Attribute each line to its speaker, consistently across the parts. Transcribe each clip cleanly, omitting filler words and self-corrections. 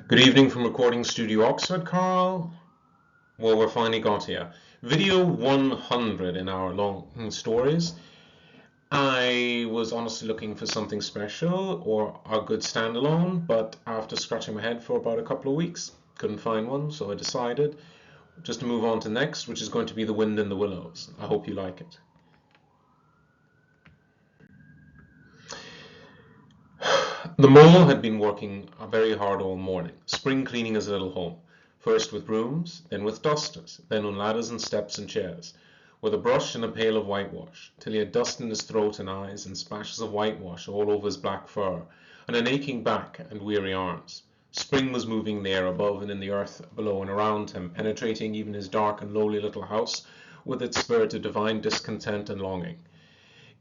Speaker 1: Good evening from Recording Studio Oxford, Carl. Well, we're finally got here. Video 100 in our long stories. I was honestly looking for something special or a good standalone, but after scratching my head for about a couple of weeks, couldn't find one, so I decided just to move on to next, which is going to be The Wind in the Willows. I hope you like it. The mole had been working very hard all morning, spring cleaning his little home, first with brooms, then with dusters, then on ladders and steps and chairs, with a brush and a pail of whitewash, till he had dust in his throat and eyes and splashes of whitewash all over his black fur, and an aching back and weary arms. Spring was moving in the air above and in the earth below and around him, penetrating even his dark and lowly little house with its spirit of divine discontent and longing.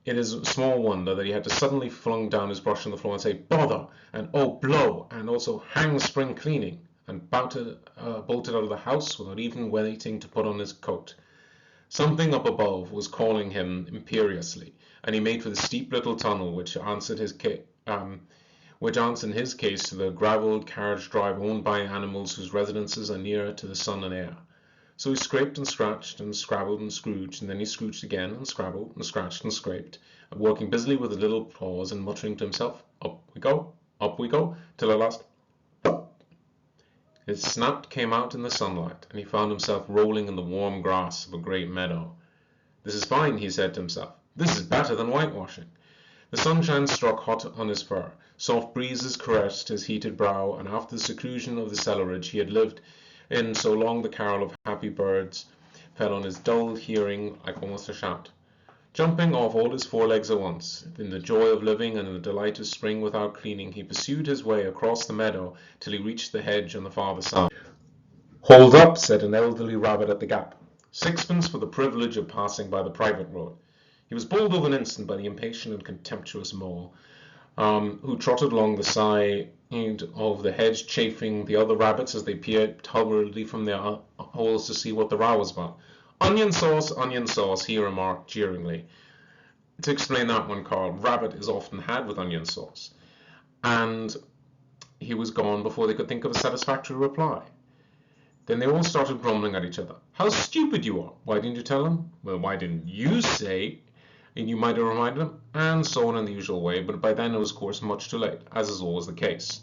Speaker 1: It is small wonder that he had to suddenly flung down his brush on the floor and say, "Bother!" and "Oh, blow!" and also "Hang spring cleaning!" and bolted out of the house without even waiting to put on his coat. Something up above was calling him imperiously, and he made for the steep little tunnel which answered in his case to the gravelled carriage drive owned by animals whose residences are nearer to the sun and air. So he scraped and scratched and scrabbled and scrooged, and then he scrooged again and scrabbled and scratched and scraped, working busily with his little paws and muttering to himself, up we go, till at last, plop! His snout came out in the sunlight, and he found himself rolling in the warm grass of a great meadow. "This is fine," he said to himself. "This is better than whitewashing." The sunshine struck hot on his fur, soft breezes caressed his heated brow, and after the seclusion of the cellarage he had lived in so long the carol of happy birds fell on his dull hearing like almost a shout. Jumping off all his four legs at once, in the joy of living and in the delight of spring without cleaning, he pursued his way across the meadow till he reached the hedge on the farther side. "Hold up," said an elderly rabbit at the gap. "Sixpence for the privilege of passing by the private road." He was bowled over an instant by the impatient and contemptuous mole, who trotted along the side of the hedge, chaffing the other rabbits as they peered hurriedly from their holes to see what the row was about. Onion sauce," he remarked jeeringly. To explain that one, Carl, rabbit is often had with onion sauce. And he was gone before they could think of a satisfactory reply. Then they all started grumbling at each other. "How stupid you are! Why didn't you tell him?" "Well, why didn't you say?" And you might have reminded him, and so on in the usual way, but by then it was of course much too late, as is always the case.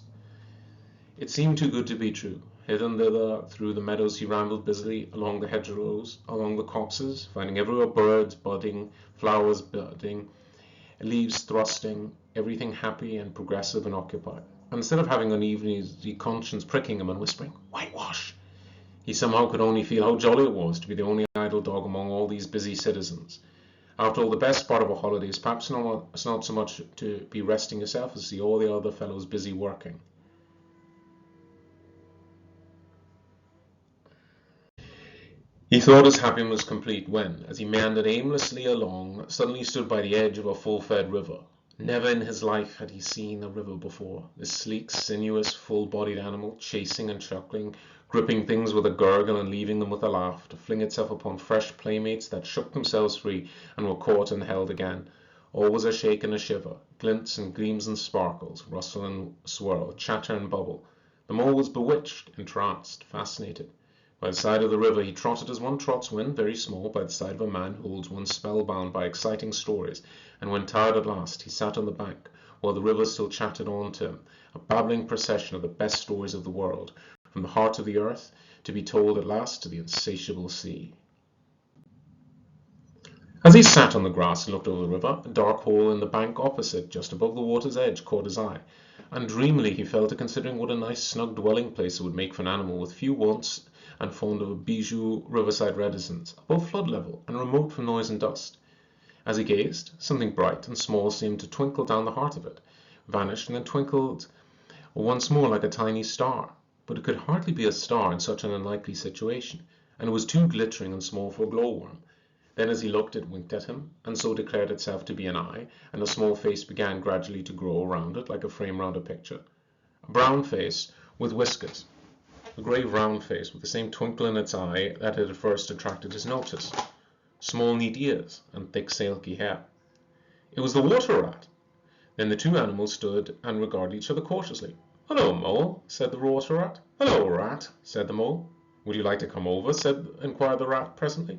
Speaker 1: It seemed too good to be true. Hither and thither through the meadows he rambled busily, along the hedgerows, along the copses, finding everywhere birds budding, flowers budding, leaves thrusting, everything happy and progressive and occupied. And instead of having uneasy conscience pricking him and whispering, "Whitewash!" he somehow could only feel how jolly it was to be the only idle dog among all these busy citizens. After all, the best part of a holiday is perhaps not so much to be resting yourself as to see all the other fellows busy working. He thought his happiness was complete when, as he meandered aimlessly along, suddenly stood by the edge of a full-fed river. Never in his life had he seen a river before, this sleek, sinuous, full-bodied animal, chasing and chuckling, gripping things with a gurgle and leaving them with a laugh, to fling itself upon fresh playmates that shook themselves free and were caught and held again. Always a shake and a shiver, glints and gleams and sparkles, rustle and swirl, chatter and bubble. The mole was bewitched, entranced, fascinated. By the side of the river he trotted as one trots when, very small, by the side of a man who holds one spellbound by exciting stories, and when tired at last, he sat on the bank, while the river still chattered on to him, a babbling procession of the best stories of the world, from the heart of the earth, to be told at last to the insatiable sea. As he sat on the grass and looked over the river, a dark hole in the bank opposite, just above the water's edge, caught his eye, and dreamily he fell to considering what a nice snug dwelling place it would make for an animal with few wants and fond of a bijou riverside residence, above flood level and remote from noise and dust. As he gazed, something bright and small seemed to twinkle down the heart of it, vanished, and then twinkled once more like a tiny star. But it could hardly be a star in such an unlikely situation, and it was too glittering and small for a glowworm. Then as he looked it winked at him, and so declared itself to be an eye, and a small face began gradually to grow around it like a frame round a picture. A brown face with whiskers, a grave round face with the same twinkle in its eye that had at first attracted his notice, small neat ears, and thick silky hair. It was the water rat. Then the two animals stood and regarded each other cautiously. "Hello, Mole," said the water rat. "Hello, rat," said the mole. "Would you like to come over?" inquired the rat presently.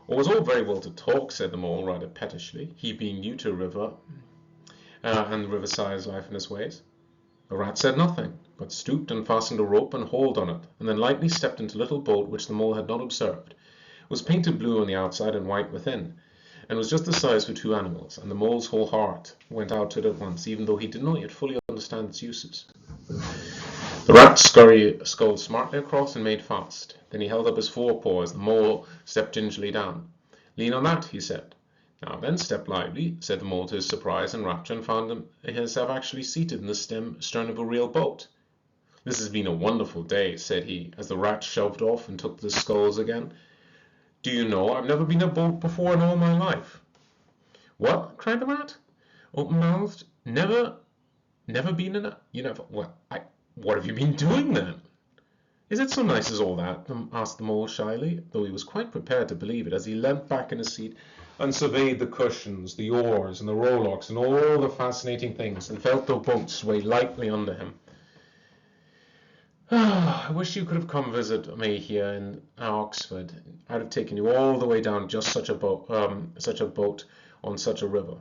Speaker 1: "It was all very well to talk," said the mole rather pettishly, he being new to a river and the riverside's life and its ways. The rat said nothing, but stooped and fastened a rope and hauled on it, and then lightly stepped into a little boat which the mole had not observed. It was painted blue on the outside and white within, and was just the size for two animals, and the mole's whole heart went out to it at once, even though he did not yet fully understand its uses. The rat sculled smartly across and made fast. Then he held up his forepaw as the mole stepped gingerly down. "Lean on that," he said. "Now then, step lively," said the mole to his surprise and rapture, and found himself actually seated in the stern of a real boat. "This has been a wonderful day," said he, as the rat shoved off and took to the sculls again. "Do you know, I've never been in a boat before in all my life." "What?" cried the rat, open-mouthed. "Never been in a... You never... What have you been doing then?" "Is it so nice as all that?" asked the mole shyly, though he was quite prepared to believe it, as he leant back in his seat and surveyed the cushions, the oars, and the rowlocks, and all the fascinating things, and felt the boat sway lightly under him. "I wish you could have come visit me here in Oxford. I'd have taken you all the way down just such a boat on such a river."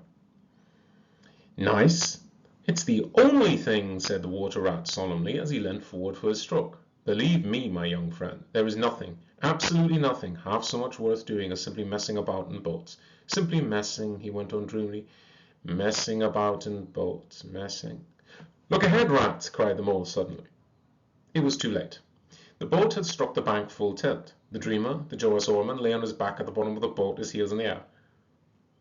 Speaker 1: "Nice? It's the only thing," said the water rat solemnly, as he leant forward for his stroke. "Believe me, my young friend, there is nothing, absolutely nothing, half so much worth doing as simply messing about in boats. Simply messing," he went on dreamily. "Messing about in boats, messing." "Look ahead, rat!" cried the mole suddenly. It was too late. The boat had struck the bank full tilt. The dreamer, the joyous oarman, lay on his back at the bottom of the boat, his heels in the air.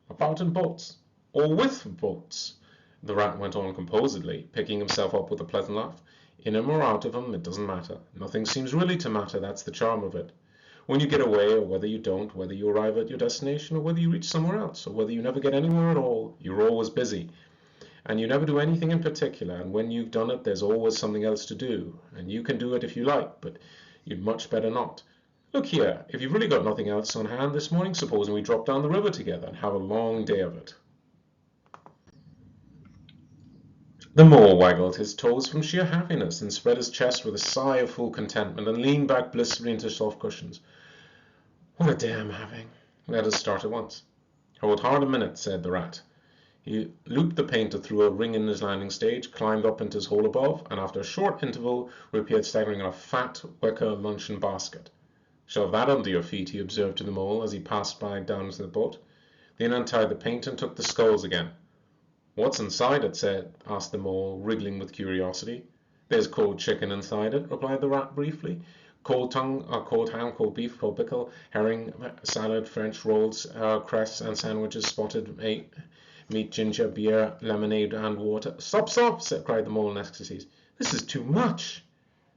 Speaker 1: "About in boats, or with boats," the rat went on composedly, picking himself up with a pleasant laugh. "In 'em or out of 'em, it doesn't matter. Nothing seems really to matter, that's the charm of it. When you get away, or whether you don't, whether you arrive at your destination, or whether you reach somewhere else, or whether you never get anywhere at all, you're always busy. And you never do anything in particular, and when you've done it, there's always something else to do, and you can do it if you like, but you'd much better not. Look here, if you've really got nothing else on hand this morning, supposing we drop down the river together and have a long day of it." The mole waggled his toes from sheer happiness, and spread his chest with a sigh of full contentment, and leaned back blissfully into soft cushions. "What a day I'm having! Let us start at once." "Hold hard a minute," said the rat. He looped the painter through a ring in his landing stage, climbed up into his hole above, and after a short interval reappeared staggering in a fat wicker luncheon basket. "Shove that under your feet," he observed to the mole as he passed by down into the boat. Then untied the paint and took the sculls again. "What's inside it?" asked the mole, wriggling with curiosity. "There's cold chicken inside it," replied the rat briefly. "Cold tongue, cold ham, cold beef, cold pickle, herring, salad, French rolls, cress and sandwiches, spotted meat, ginger, beer, lemonade, and water." "Stop, stop!" cried the mole in ecstasies. "This is too much."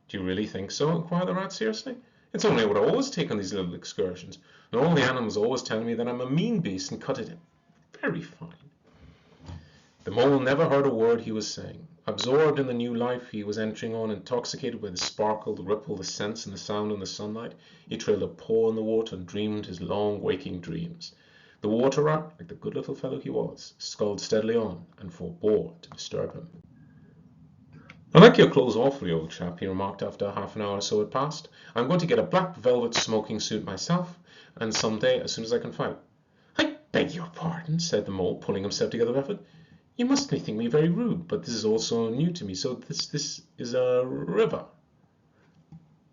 Speaker 1: "Do you really think so?" inquired the rat seriously. "It's only what I always take on these little excursions, and all the animals always tell me that I'm a mean beast and cut it very fine." The mole never heard a word he was saying. Absorbed in the new life he was entering on, intoxicated with the sparkle, the ripple, the sense, and the sound in the sunlight, he trailed a paw in the water and dreamed his long waking dreams. The water rat, like the good little fellow he was, sculled steadily on and forbore to disturb him. "I like your clothes awfully, old chap," he remarked after half an hour or so had passed. "I'm going to get a black velvet smoking suit myself, and some day, as soon as I can find it." "I beg your pardon," said the mole, pulling himself together with effort. "You must think me very rude, but this is all so new to me. So this is a river?"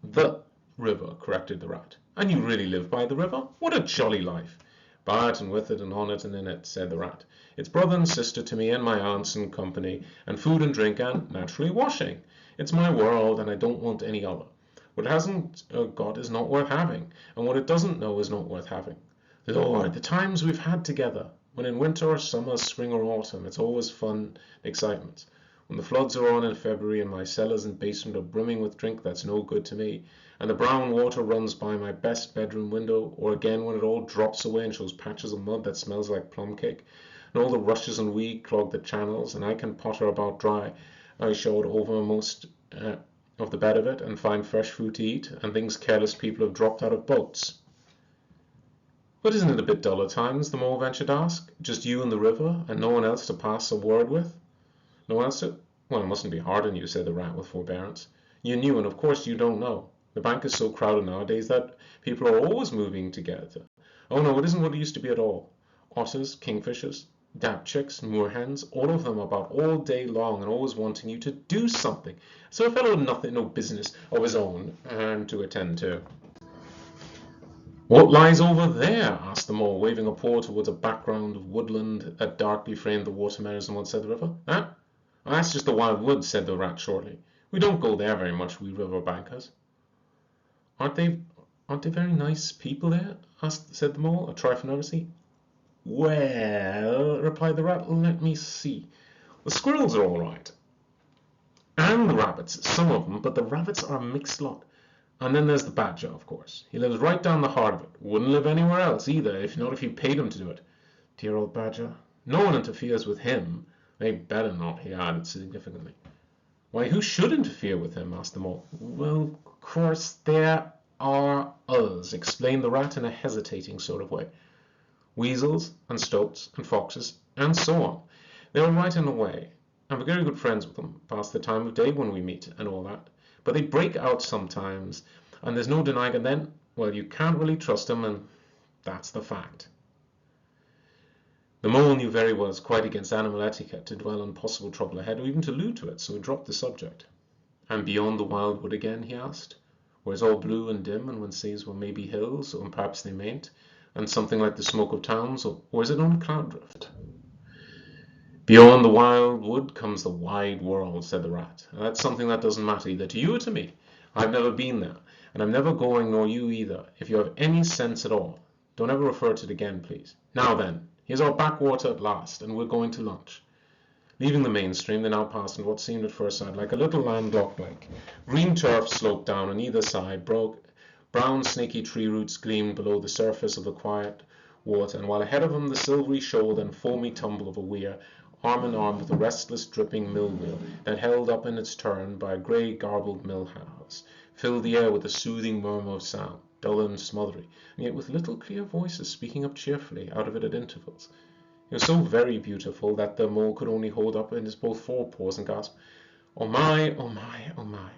Speaker 1: "The river," corrected the rat. "And you really live by the river? What a jolly life!" "By it and with it and on it and in it," said the rat. "It's brother and sister to me and my aunts and company, and food and drink and, naturally, washing. It's my world, and I don't want any other. What it hasn't got is not worth having, and what it doesn't know is not worth having. Lord, the times we've had together! When in winter or summer, spring or autumn, it's always fun and excitement. When the floods are on in February and my cellars and basement are brimming with drink that's no good to me, and the brown water runs by my best bedroom window, or again when it all drops away and shows patches of mud that smells like plum cake, and all the rushes and weed clog the channels, and I can potter about dry, I showed over most of the bed of it, and find fresh food to eat, and things careless people have dropped out of boats." "But isn't it a bit dull at times?" the mole ventured to ask. "Just you and the river, and no one else to pass a word with?" "No one else to Well, it mustn't be hard on you, said the rat with forbearance. You knew, and of course you don't know. The bank is so crowded nowadays that people are always moving together. Oh no, it isn't what it used to be at all. Otters, kingfishers, dap chicks, moorhens, all of them about all day long and always wanting you to do something. So a fellow with nothing, no business of his own and to attend to. What lies over there? Asked the mole, waving a paw towards a background of woodland that darkly framed the water meadows on one side of the river. Huh? Oh, that's just the wild woods, said the rat shortly. We don't go there very much, we river bankers. Aren't they very nice people there? Said the mole, a trifle nervously. Well, replied the rat, let me see. The squirrels are all right. And the rabbits, some of them, but the rabbits are a mixed lot. And then there's the badger, of course. He lives right down the heart of it. Wouldn't live anywhere else either, if you paid him to do it. Dear old badger. No one interferes with him. They better not, he added significantly. Why, who should interfere with him? Asked the mole. Well, of course, there are us, explained the rat in a hesitating sort of way. Weasels and stoats and foxes and so on. They're all right in a way. I'm very good friends with them, past the time of day when we meet and all that. But they break out sometimes, and there's no denying it then. Well, you can't really trust them, and that's the fact. The mole knew very well it's quite against animal etiquette to dwell on possible trouble ahead, or even to allude to it, so he dropped the subject. And beyond the wild wood again, he asked, where it's all blue and dim, and one sees well maybe hills, or perhaps they mayn't, and something like the smoke of towns, or is it on cloud drift? Beyond the wild wood comes the wide world, said the rat. And that's something that doesn't matter either to you or to me. I've never been there, and I'm never going, nor you either. If you have any sense at all, don't ever refer to it again, please. Now then, here's our backwater at last, and we're going to lunch. Leaving the main stream, they now passed into what seemed at first sight like a little landlocked lake. Green turf sloped down on either side, brown snaky tree roots gleamed below the surface of the quiet water, and while ahead of them the silvery shoal and foamy tumble of a weir, arm in arm with the restless dripping mill wheel that held up in its turn by a grey garbled mill house, filled the air with a soothing murmur of sound, dull and smothery, and yet with little clear voices speaking up cheerfully out of it at intervals. It was so very beautiful that the mole could only hold up in his both forepaws and gasp, "Oh my, oh my, oh my!"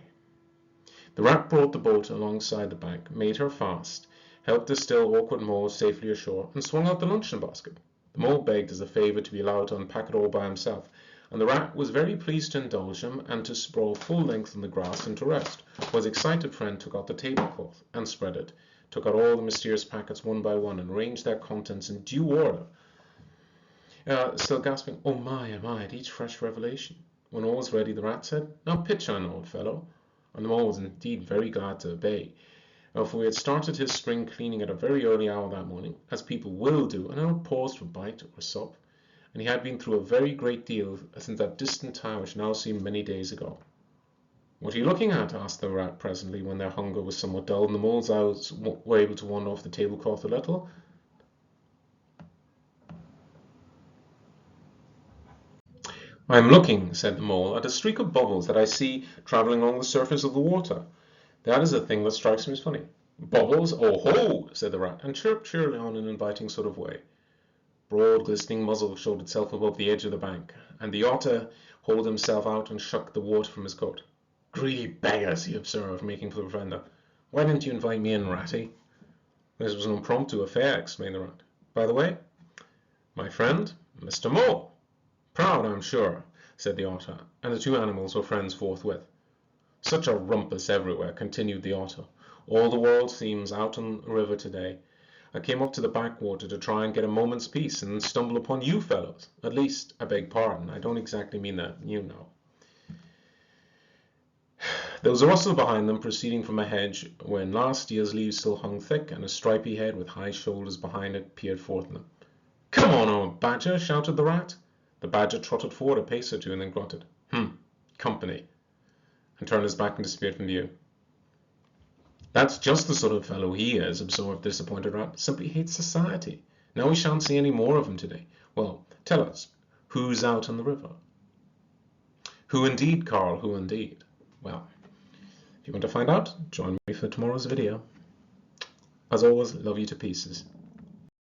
Speaker 1: The rat brought the boat alongside the bank, made her fast, helped the still awkward mole safely ashore, and swung out the luncheon basket. The mole begged as a favour to be allowed to unpack it all by himself, and the rat was very pleased to indulge him and to sprawl full length on the grass and to rest, while his excited friend took out the tablecloth and spread it, took out all the mysterious packets one by one and arranged their contents in due order, still gasping, "Oh my, at each fresh revelation." When all was ready, the rat said, "Now pitch on, old fellow," and the mole was indeed very glad to obey. For he had started his spring cleaning at a very early hour that morning, as people will do, and not paused for bite or sup, and he had been through a very great deal since that distant time which now seemed many days ago. "What are you looking at?" asked the rat presently, when their hunger was somewhat dulled, and the mole's eyes were able to wander off the tablecloth a little. "I'm looking," said the mole, "at a streak of bubbles that I see travelling along the surface of the water. That is the thing that strikes me as funny." "Bubbles? Oh ho!" said the rat, and chirped cheerily on in an inviting sort of way. Broad glistening muzzle showed itself above the edge of the bank, and the otter hauled himself out and shook the water from his coat. "Greedy beggars," he observed, making for the veranda. "Why didn't you invite me in, Ratty?" "This was an impromptu affair," explained the rat. "By the way, my friend, Mr. Mole." "Proud, I'm sure," said the otter, and the two animals were friends forthwith. "Such a rumpus everywhere," continued the otter. "All the world seems out on the river today. I came up to the backwater to try and get a moment's peace, and stumbled upon you fellows. At least, I beg pardon, I don't exactly mean that, you know." There was a rustle behind them proceeding from a hedge wherein last year's leaves still hung thick, and a stripy head with high shoulders behind it peered forth in them. "Come on, old badger!" shouted the rat. The badger trotted forward a pace or two and then grunted, company," and turned his back and disappeared from view. "That's just the sort of fellow he is," observed the disappointed rat. "Simply hates society. Now we shan't see any more of him today. Well, tell us, who's out on the river?" "Who indeed, Carl, who indeed?" Well, if you want to find out, join me for tomorrow's video. As always, love you to pieces.